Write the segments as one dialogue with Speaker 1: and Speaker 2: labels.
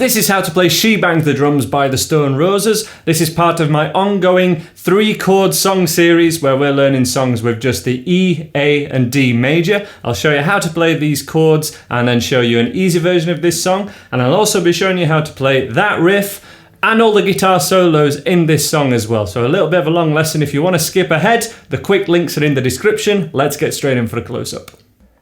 Speaker 1: this is how to play She Banged the Drums by the Stone Roses. This is part of my ongoing 3-chord song series where we're learning songs with just the E, A and D major. I'll show you how to play these chords and then show you an easy version of this song. And I'll also be showing you how to play that riff and all the guitar solos in this song as well. So a little bit of a long lesson. If you want to skip ahead, the quick links are in the description. Let's get straight in for a close-up.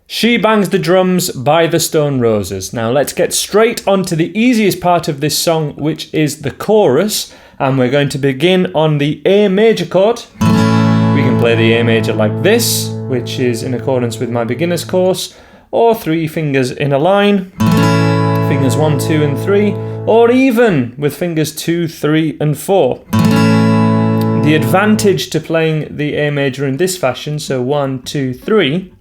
Speaker 1: She Bangs the Drums by the Stone Roses. Now let's get straight on to the easiest part of this song, which is the chorus. And we're going to begin on the A major chord. We can play the A major like this, which is in accordance with my beginner's course, or 3 fingers in a line, fingers 1, 2 and 3, or even with fingers 2, 3 and 4. The advantage to playing the A major in this fashion, so 1, 2, 3,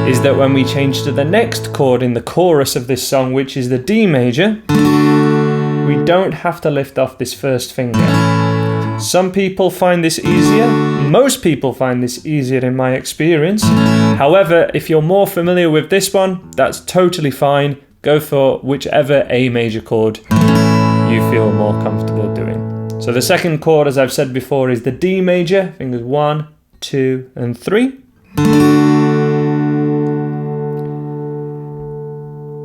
Speaker 1: is that when we change to the next chord in the chorus of this song, which is the D major, we don't have to lift off this first finger. Some people find this easier. Most people find this easier in my experience. However, if you're more familiar with this one, that's totally fine. Go for whichever A major chord you feel more comfortable doing. So the second chord, as I've said before, is the D major, fingers 1, 2 and 3.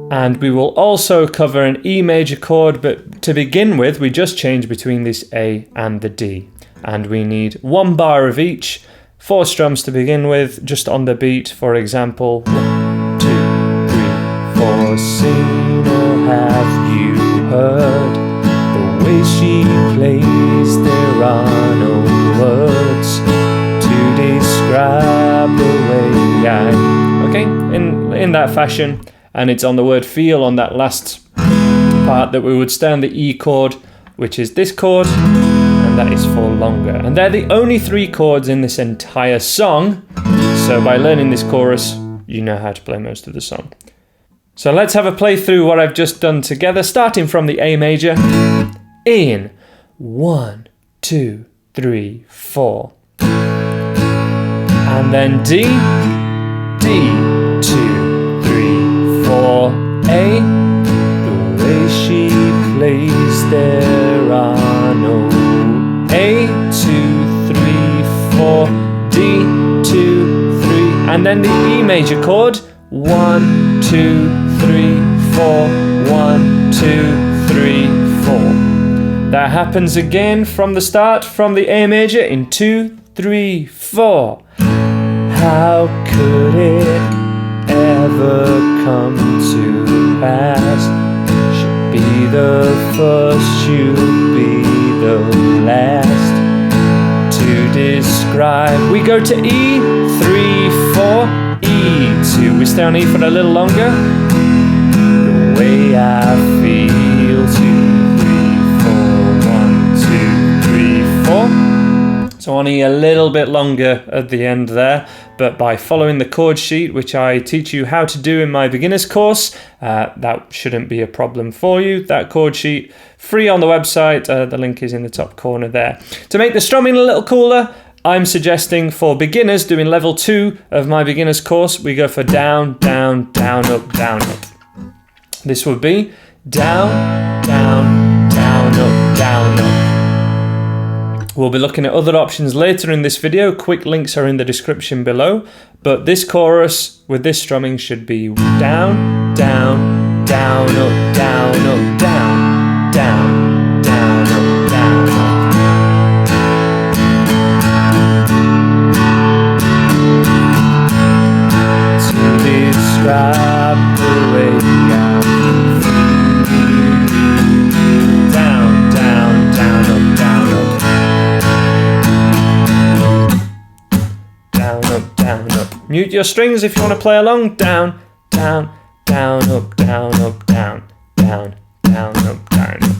Speaker 1: And we will also cover an E major chord, but to begin with, we just change between this A and the D. And we need 1 bar of each, 4 strums to begin with, just on the beat. For example, 1, 2, 3, 4. Seen or have you heard the way she plays? There are no words to describe the way I... Okay, in that fashion. And it's on the word feel on that last part that we would stay on the E chord, which is this chord, and that is for longer. And they're the only 3 chords in this entire song. So by learning this chorus, you know how to play most of the song. So let's have a play through what I've just done together, starting from the A major. In 1, 2, 3, 4. And then D, D, 2, 3, 4, A. The way she plays, there are no A, 2, 3, 4, D, 2, 3, and then the E major chord. 1, 2, 3, 4, 1, 2, 3, 4. That happens again from the start, from the A major in 2, 3, 4. How could it ever come to pass? She'll be the first, she'll be the last to describe. We go to E, 3, 4, E2. We stay on E for a little longer. The way I feel, 2, 3, 4, 1, 2, 3, 4. So on E a little bit longer at the end there. But by following the chord sheet, which I teach you how to do in my beginner's course, that shouldn't be a problem for you. That chord sheet, free on the website. The link is in the top corner there. To make the strumming a little cooler, I'm suggesting for beginners doing level 2 of my beginner's course, we go for down, down, down, up, down, up. This would be down, down, down, up, down, up. We'll be looking at other options later in this video. Quick links are in the description below. But this chorus with this strumming should be down, down, down, up, down, up, down, down, down, up, down, up. To describe the way I feel. Down, down, down, up, down, up. Down, up, down, up. Mute your strings if you want to play along. Down, down, down, up, down, up, down, down, down, up, down, up.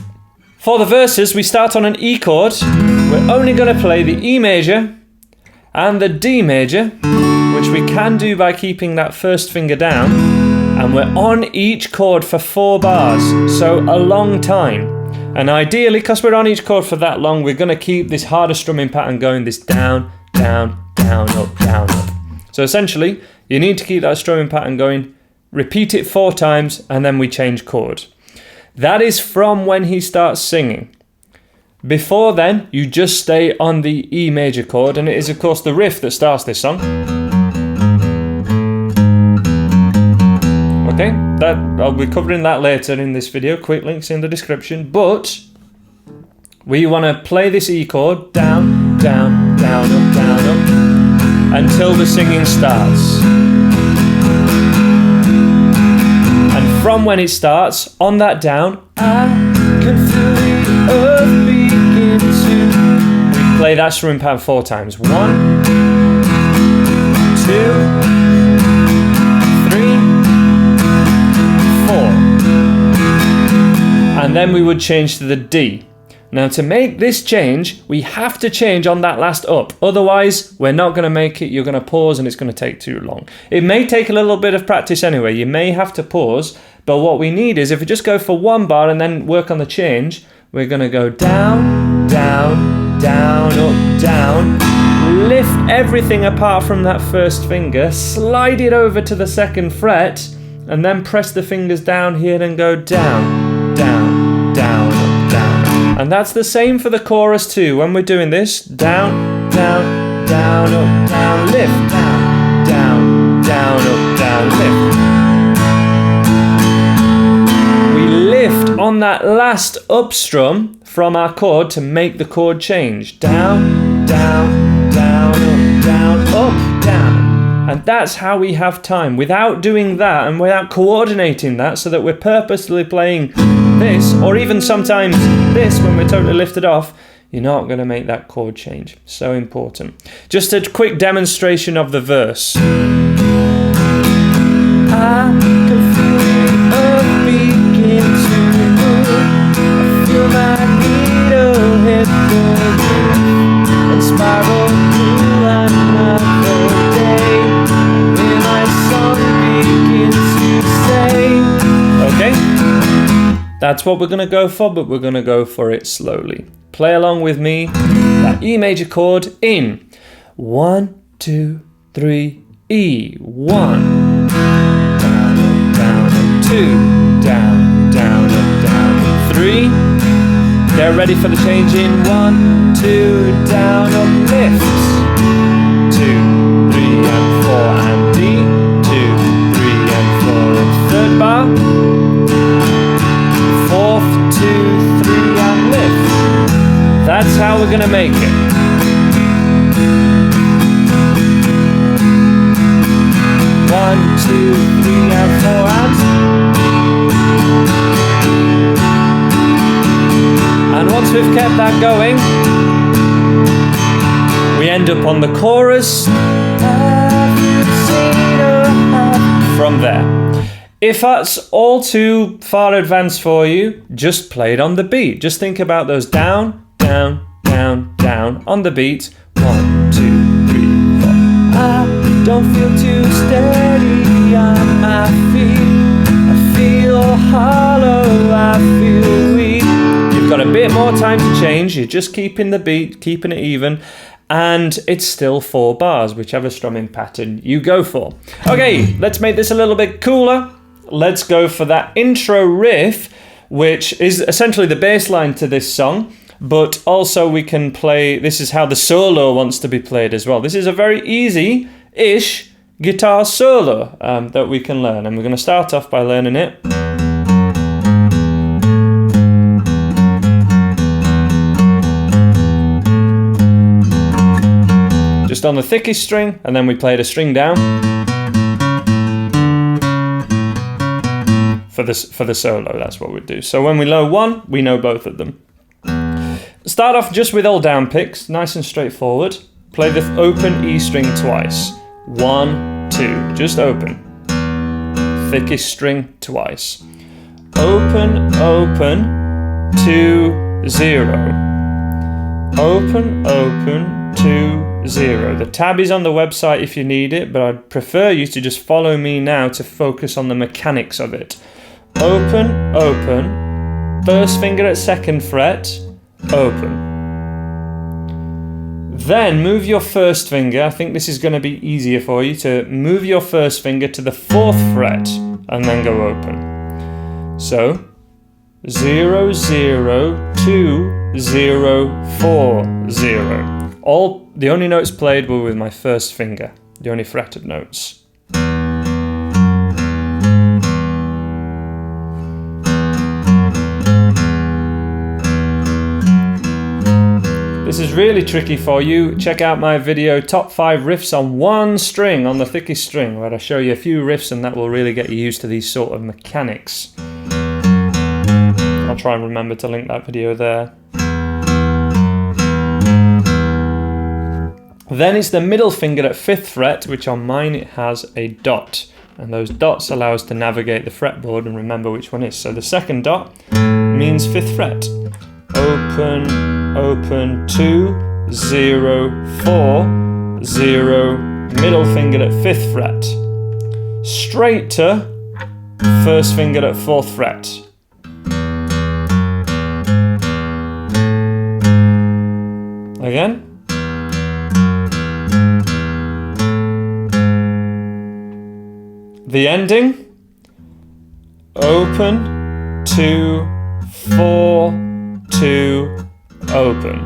Speaker 1: For the verses, we start on an E chord. We're only going to play the E major and the D major, which we can do by keeping that first finger down. And we're on each chord for 4 bars, so a long time. And ideally, because we're on each chord for that long, we're going to keep this harder strumming pattern going, this down, down, down, up, down, up. So essentially, you need to keep that strumming pattern going, repeat it 4 times, and then we change chord. That is from when he starts singing. Before then, you just stay on the E major chord, and it is of course the riff that starts this song. Okay, I'll be covering that later in this video, quick links in the description, but we want to play this E chord down, down, down, up, down, up, until the singing starts. And from when it starts, on that down, I can feel the earth begin to. We play that strumming pattern 4 times. 1, 2, 3, 4. And then we would change to the D. Now to make this change, we have to change on that last up. Otherwise, we're not going to make it. You're going to pause and it's going to take too long. It may take a little bit of practice anyway. You may have to pause. But what we need is if we just go for 1 bar and then work on the change, we're going to go down, down, down, up, down. Lift everything apart from that first finger. Slide it over to the 2nd fret. And then press the fingers down here and go down, down, down, up, down. And that's the same for the chorus too. When we're doing this, down, down, down, up, down, lift, down, down, down, up, down, lift. We lift on that last up strum from our chord to make the chord change. Down, down, down, up, down, up, down. And that's how we have time. Without doing that and without coordinating that so that we're purposely playing this, or even sometimes this when we're totally lifted off, you're not going to make that chord change. So important. Just a quick demonstration of the verse. I can feel the earth begin to move. I feel my needle hit the roof and spiral through another day. When my song begins to say, okay? That's what we're going to go for, but we're going to go for it slowly. Play along with me, that E major chord in 1, 2, 3, E. 1, down, down, up, 2, down, down, up, down, 3. They're ready for the change in 1, 2, down, up, lift. 2, 3, and 4, and D. 2, 3, and 4, and 3rd bar. 4th, 2, 3, and lift. That's how we're going to make it. One, 2, 3, and 4, and once we've kept that going, we end up on the chorus. From there. If that's all too far advanced for you, just play it on the beat. Just think about those down, down, down, down on the beat. 1, 2, 3, 4. I don't feel too steady on my feet. I feel hollow, I feel weak. You've got a bit more time to change. You're just keeping the beat, keeping it even. And it's still 4 bars, whichever strumming pattern you go for. Okay, let's make this a little bit cooler. Let's go for that intro riff, which is essentially the bass line to this song, but also we can play, this is how the solo wants to be played as well. This is a very easy-ish guitar solo that we can learn, and we're going to start off by learning it. Just on the thickest string, and then we played a string down. For the solo, that's what we'd do. So when we low 1, we know both of them. Start off just with all down picks, nice and straightforward. Play the open E string twice. 1, 2, just open. Thickest string twice. Open, open, 2, 0. Open, open, 2, 0. The tab is on the website if you need it, but I'd prefer you to just follow me now to focus on the mechanics of it. Open, open, first finger at 2nd fret, open. Then move your first finger, I think this is going to be easier for you, to move your first finger to the 4th fret and then go open. So, 0, 0, 2, 0, 4, 0. The only notes played were with my first finger, the only fretted notes. This is really tricky for you. Check out my video, Top 5 Riffs on One String, on the thickest string, where I show you a few riffs and that will really get you used to these sort of mechanics. I'll try and remember to link that video there. Then it's the middle finger at 5th fret, which on mine it has a dot. And those dots allow us to navigate the fretboard and remember which one is. So the second dot means 5th fret. Open, open, 2, 0, 4, 0, middle finger at 5th fret. Straight to first finger at 4th fret. Again. The ending. Open, 2, 4, 2, open.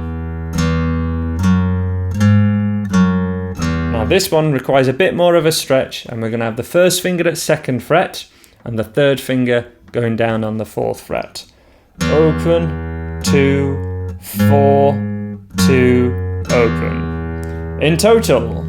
Speaker 1: Now this one requires a bit more of a stretch, and we're going to have the first finger at 2nd fret and the third finger going down on the 4th fret. Open, 2, 4, 2, open. In total.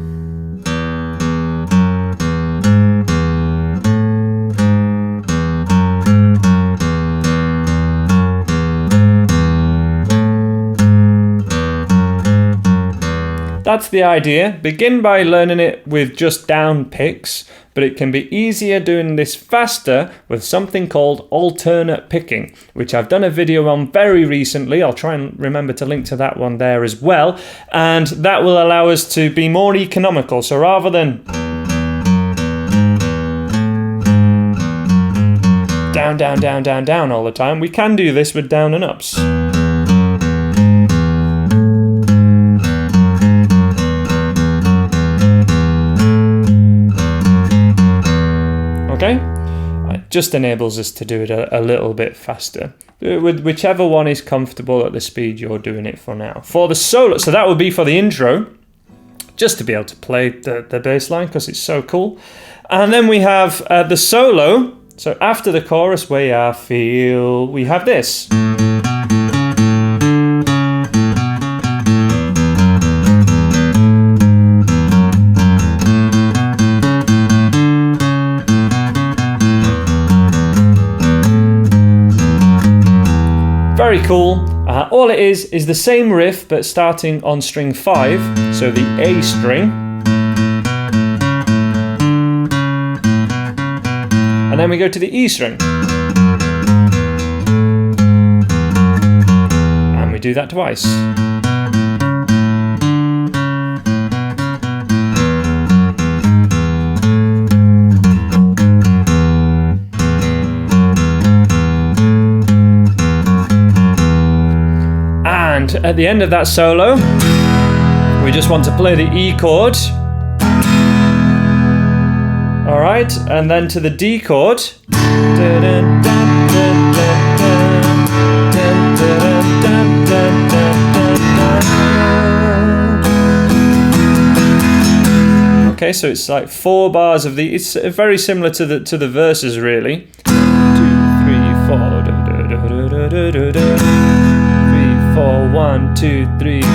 Speaker 1: That's the idea. Begin by learning it with just down picks, but it can be easier doing this faster with something called alternate picking, which I've done a video on very recently. I'll try and remember to link to that one there as well. And that will allow us to be more economical. So rather than down, down, down, down, down all the time, we can do this with down and ups. Okay, it just enables us to do it a little bit faster. Do it with whichever one is comfortable at the speed you're doing it for now. For the solo, so that would be for the intro, just to be able to play the bass line because it's so cool. And then we have the solo. So after the chorus, we have this. Very cool. All it is the same riff, but starting on string 5, so the A string. And then we go to the E string. And we do that twice. And at the end of that solo, we just want to play the E chord. All right, and then to the D chord. Okay, so it's like 4 bars of the. It's very similar to the verses, really. 2, 3, 4. 4, 1, 2, 3, 4.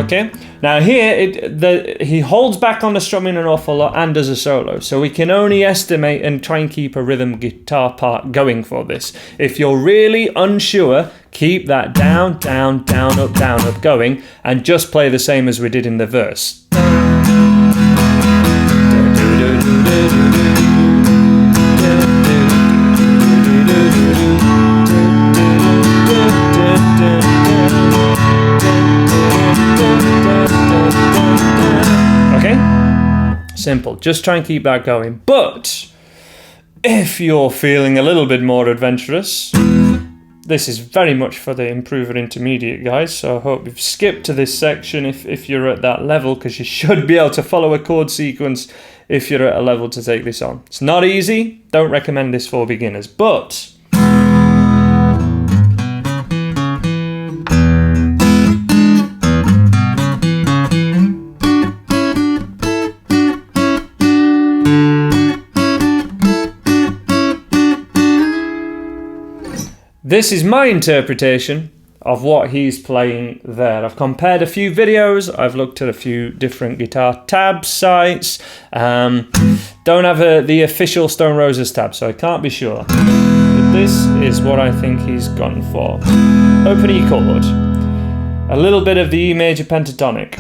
Speaker 1: Okay. Now here, he holds back on the strumming an awful lot and does a solo. So we can only estimate and try and keep a rhythm guitar part going for this. If you're really unsure, keep that down, down, down, up going, and just play the same as we did in the verse. Simple, just try and keep that going. But if you're feeling a little bit more adventurous, this is very much for the improver intermediate guys, so I hope you've skipped to this section if you're at that level, because you should be able to follow a chord sequence if you're at a level to take this on. It's not easy, don't recommend this for beginners, but this is my interpretation of what he's playing there. I've compared a few videos, I've looked at a few different guitar tab sites. Don't have the official Stone Roses tab, so I can't be sure. But this is what I think he's gone for. Open E chord, a little bit of the E major pentatonic.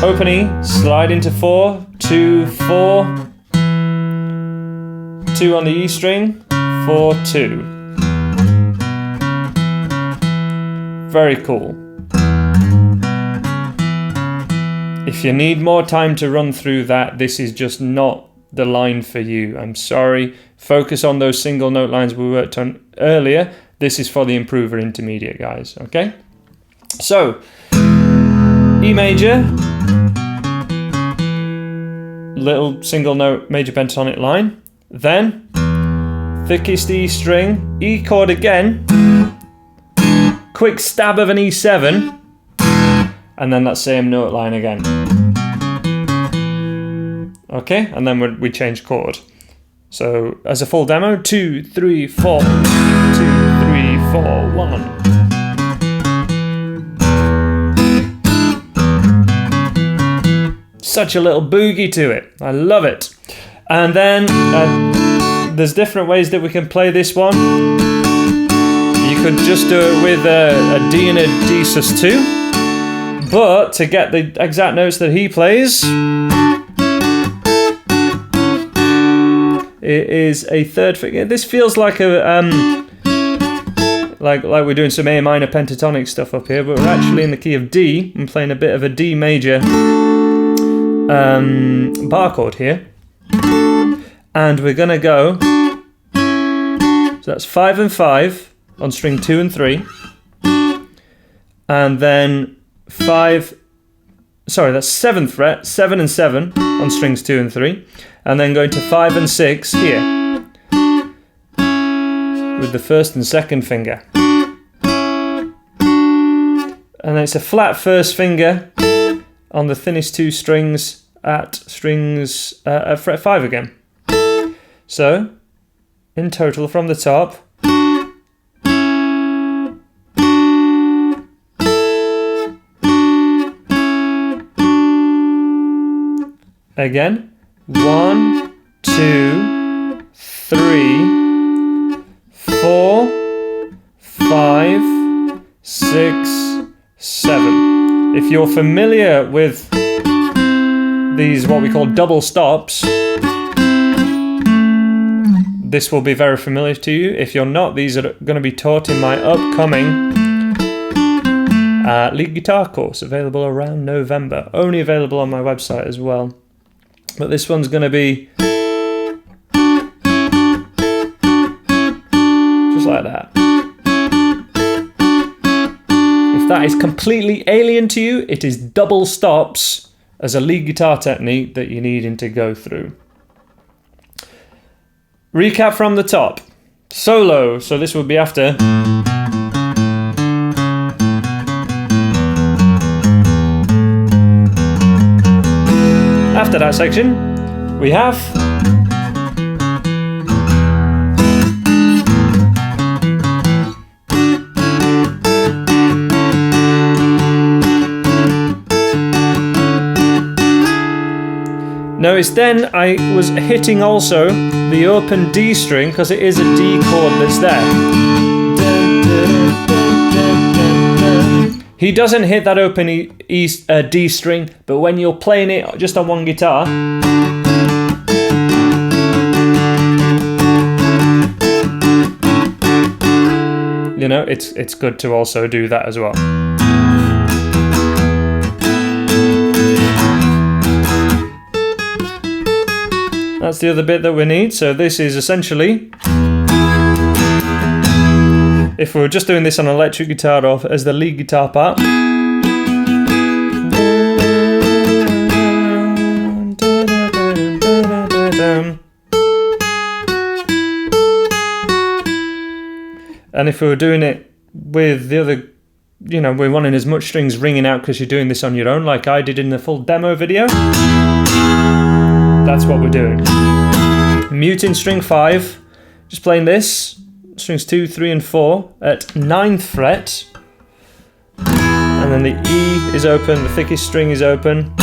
Speaker 1: Open E, slide into 4, 2, 4, 2 on the E string, 4, 2. Very cool. If you need more time to run through that, this is just not the line for you. I'm sorry. Focus on those single note lines we worked on earlier. This is for the improver intermediate guys, okay? So, E major, little single note major pentatonic line. Then, thickest E string, E chord again, quick stab of an E7, and then that same note line again. Okay, and then we change chord. So, as a full demo, 2, 3, 4, 2, 3, 4, 1. Such a little boogie to it, I love it. And then there's different ways that we can play this one. You could just do it with a D and a D sus2. But to get the exact notes that he plays, it is a third finger. This feels like a like we're doing some A minor pentatonic stuff up here, but we're actually in the key of D. I'm playing a bit of a D major bar chord here. And we're going to go, so that's 5 and 5 on string 2 and 3, and then that's 7th fret, 7 and 7 on strings 2 and 3, and then going to 5 and 6 here, with the first and second finger. And then it's a flat first finger on the thinnest 2 strings at fret 5 again. So, in total from the top, again, 1, 2, 3, 4, 5, 6, 7. If you're familiar with these, what we call double stops, this will be very familiar to you. If you're not, these are going to be taught in my upcoming lead guitar course, available around November. Only available on my website as well. But this one's going to be just like that. If that is completely alien to you, it is double stops as a lead guitar technique that you need to go through. Recap from the top. Solo, so this would be after. After that section, we have notice then I was hitting also the open D string because it is a D chord that's there. He doesn't hit that open D string, but when you're playing it just on one guitar, you know, it's good to also do that as well. That's the other bit that we need. So this is essentially, if we were just doing this on an electric guitar or as the lead guitar part. And if we were doing it with the other, you know, we're wanting as much strings ringing out because you're doing this on your own, like I did in the full demo video. That's what we're doing. Muting string 5, just playing this, strings 2, 3 and 4 at 9th fret. And then the E is open, the thickest string is open.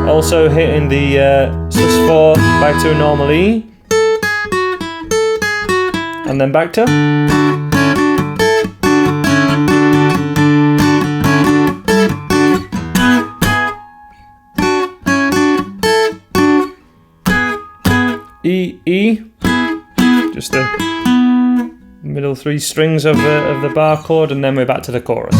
Speaker 1: Also hitting the sus4 back to a normal E. And then back to E, E, just the middle 3 strings of the bar chord, and then we're back to the chorus.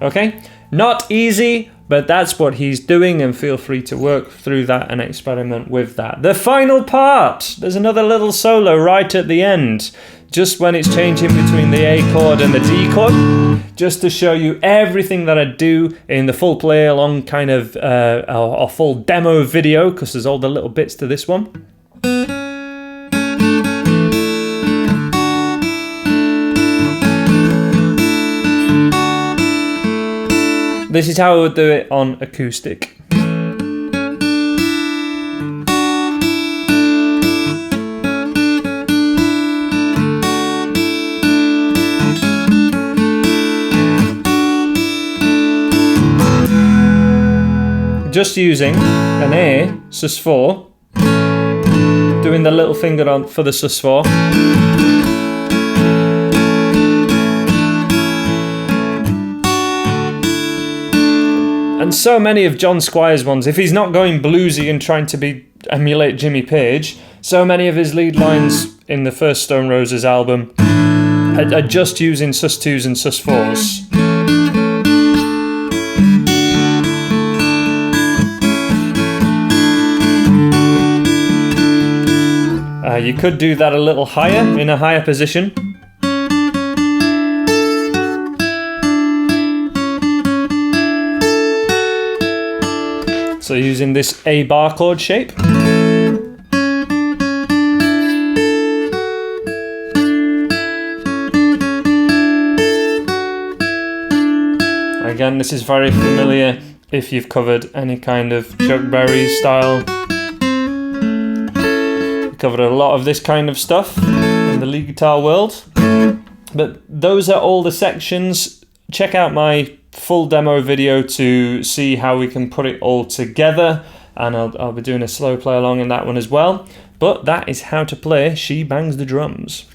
Speaker 1: Okay, not easy, but that's what he's doing, and feel free to work through that and experiment with that. The final part, there's another little solo right at the end, just when it's changing between the A chord and the D chord, just to show you everything that I do in the full play along kind of a full demo video, because there's all the little bits to this one. This is how I would do it on acoustic. Just using an A, sus4, doing the little finger on for the sus4. And so many of John Squire's ones, if he's not going bluesy and trying to emulate Jimmy Page, so many of his lead lines in the first Stone Roses album are just using sus2s and sus4s. You could do that a little higher, in a higher position. So using this A bar chord shape. Again, this is very familiar if you've covered any kind of Chuck Berry style. We covered a lot of this kind of stuff in the lead guitar world. But those are all the sections. Check out my full demo video to see how we can put it all together, and I'll be doing a slow play along in that one as well. But that is how to play She Bangs the Drums.